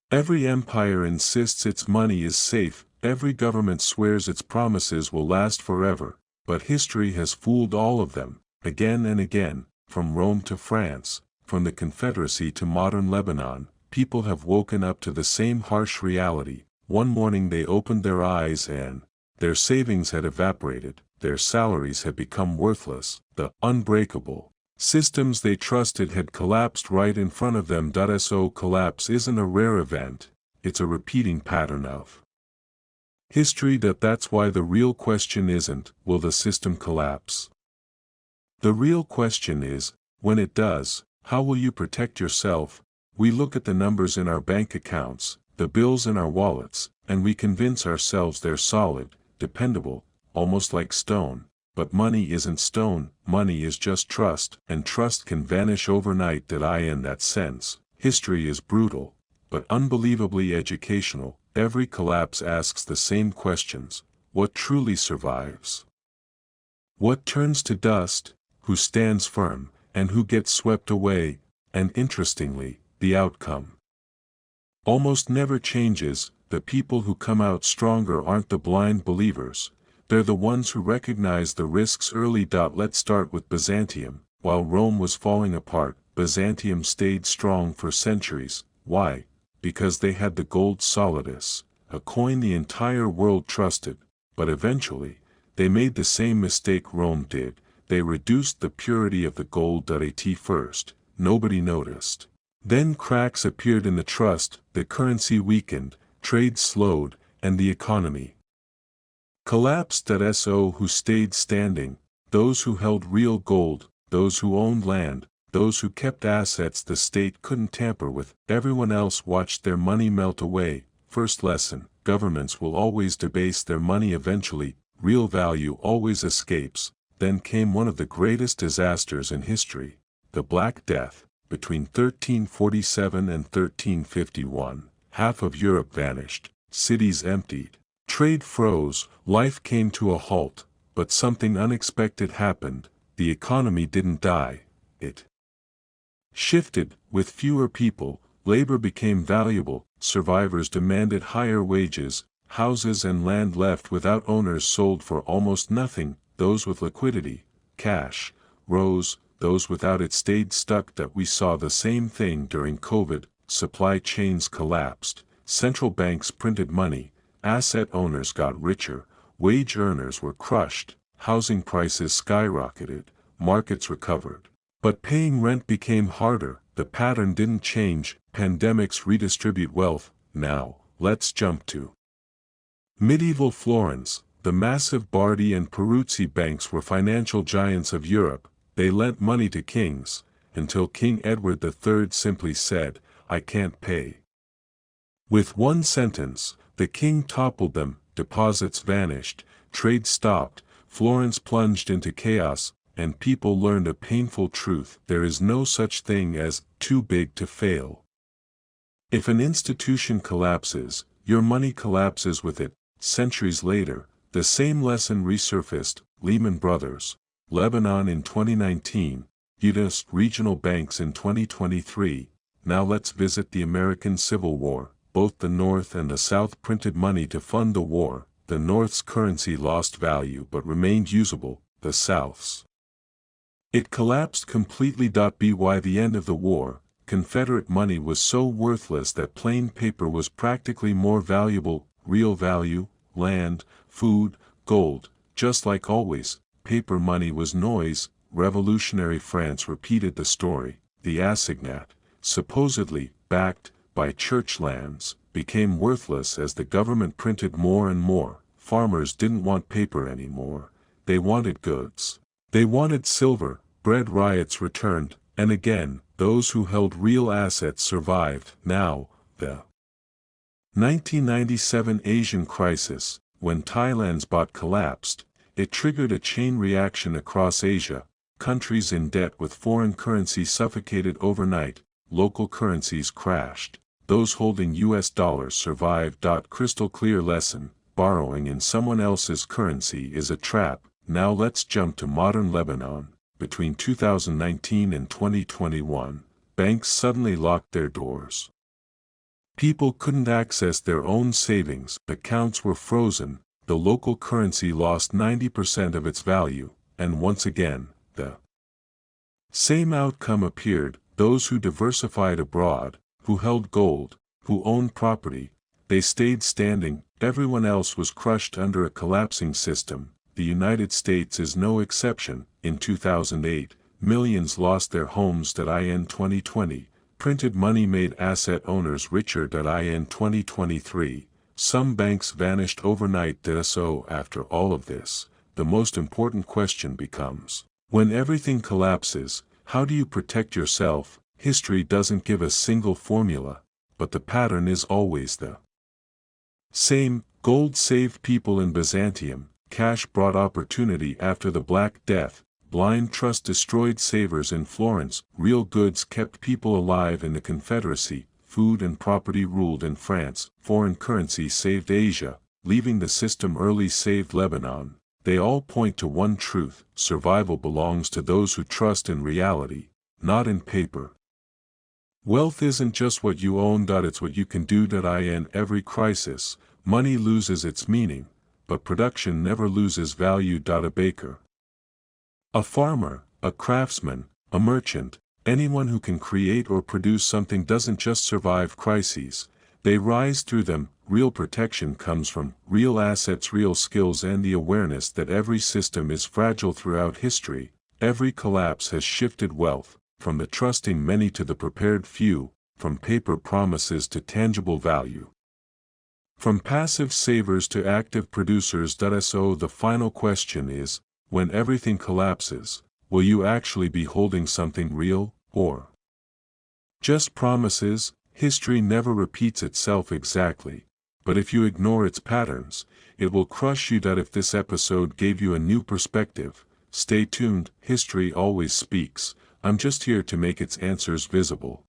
Every empire insists its money is safe, every government swears its promises will last forever, but history has fooled all of them, again and again, from Rome to France, from the Confederacy to modern Lebanon. People have woken up to the same harsh reality. One morning they opened their eyes and their savings had evaporated, their salaries had become worthless, the unbreakable systems they trusted had collapsed right in front of them. So collapse isn't a rare event, it's a repeating pattern of history. That's why the real question isn't, will the system collapse? The real question is, when it does, how will you protect yourself? We look at the numbers in our bank accounts, the bills in our wallets, and we convince ourselves they're solid, dependable, almost like stone. But money isn't stone, money is just trust, and trust can vanish overnight. In that sense, history is brutal, but unbelievably educational. Every collapse asks the same questions: what truly survives? What turns to dust? Who stands firm, and who gets swept away? And interestingly, the outcome almost never changes. The people who come out stronger aren't the blind believers, they're the ones who recognize the risks early. Let's start with Byzantium. While Rome was falling apart, Byzantium stayed strong for centuries. Why? Because they had the gold solidus, a coin the entire world trusted. But eventually, they made the same mistake Rome did. They reduced the purity of the gold. At first, nobody noticed. Then cracks appeared in the trust, the currency weakened, trade slowed, and the economy collapsed. So who stayed standing? Those who held real gold, those who owned land, those who kept assets the state couldn't tamper with. Everyone else watched their money melt away. First lesson: governments will always debase their money eventually, real value always escapes. Then came one of the greatest disasters in history, the Black Death. Between 1347 and 1351, half of Europe vanished, cities emptied, trade froze, life came to a halt. But something unexpected happened. The economy didn't die, it shifted. With fewer people, labor became valuable, survivors demanded higher wages, houses and land left without owners sold for almost nothing. Those with liquidity, cash, rose, those without it stayed stuck. We saw the same thing during COVID. Supply chains collapsed, central banks printed money, asset owners got richer, wage earners were crushed, housing prices skyrocketed, markets recovered. But paying rent became harder. The pattern didn't change. Pandemics redistribute wealth. Now, let's jump to medieval Florence. The massive Bardi and Peruzzi banks were financial giants of Europe. They lent money to kings, until King Edward III simply said, "I can't pay." With one sentence, the king toppled them, deposits vanished, trade stopped, Florence plunged into chaos, and people learned a painful truth: there is no such thing as too big to fail. If an institution collapses, your money collapses with it. Centuries later, the same lesson resurfaced: Lehman Brothers, Lebanon in 2019, U.S. regional banks in 2023. Now let's visit the American Civil War. Both the North and the South printed money to fund the war. The North's currency lost value but remained usable, the South's it collapsed completely. By the end of the war, Confederate money was so worthless that plain paper was practically more valuable. Real value, land, food, gold. Just like always, paper money was noise. Revolutionary France repeated the story. The assignat, supposedly backed by church lands, became worthless as the government printed more and more. Farmers didn't want paper anymore. They wanted goods. They wanted silver. Bread riots returned, and again, those who held real assets survived. Now, the 1997 Asian crisis, when Thailand's baht collapsed, it triggered a chain reaction across Asia. Countries in debt with foreign currency suffocated overnight. Local currencies crashed. Those holding US dollars survived. Crystal clear lesson: borrowing in someone else's currency is a trap. Now let's jump to modern Lebanon. Between 2019 and 2021, banks suddenly locked their doors. People couldn't access their own savings, accounts were frozen, the local currency lost 90% of its value, and once again, the same outcome appeared: those who diversified abroad, who held gold, who owned property, they stayed standing, everyone else was crushed under a collapsing system. The United States is no exception. In 2008, millions lost their homes. In 2020, printed money made asset owners richer. In 2023, some banks vanished overnight. So after all of this, the most important question becomes, when everything collapses, how do you protect yourself? History doesn't give a single formula, but the pattern is always the same. Gold saved people in Byzantium, cash brought opportunity after the Black Death, blind trust destroyed savers in Florence, real goods kept people alive in the Confederacy, food and property ruled in France, foreign currency saved Asia, leaving the system early saved Lebanon. They all point to one truth: survival belongs to those who trust in reality, not in paper. Wealth isn't just what you own. It's what you can do. In every crisis, money loses its meaning, but production never loses value. A baker, a farmer, a craftsman, a merchant, anyone who can create or produce something doesn't just survive crises, they rise through them. Real protection comes from real assets, real skills, and the awareness that every system is fragile. Throughout history, every collapse has shifted wealth, from the trusting many to the prepared few, from paper promises to tangible value, from passive savers to active producers. So the final question is, when everything collapses, will you actually be holding something real, or just promises? History never repeats itself exactly, but if you ignore its patterns, it will crush you. If this episode gave you a new perspective, stay tuned. History always speaks. I'm just here to make its answers visible.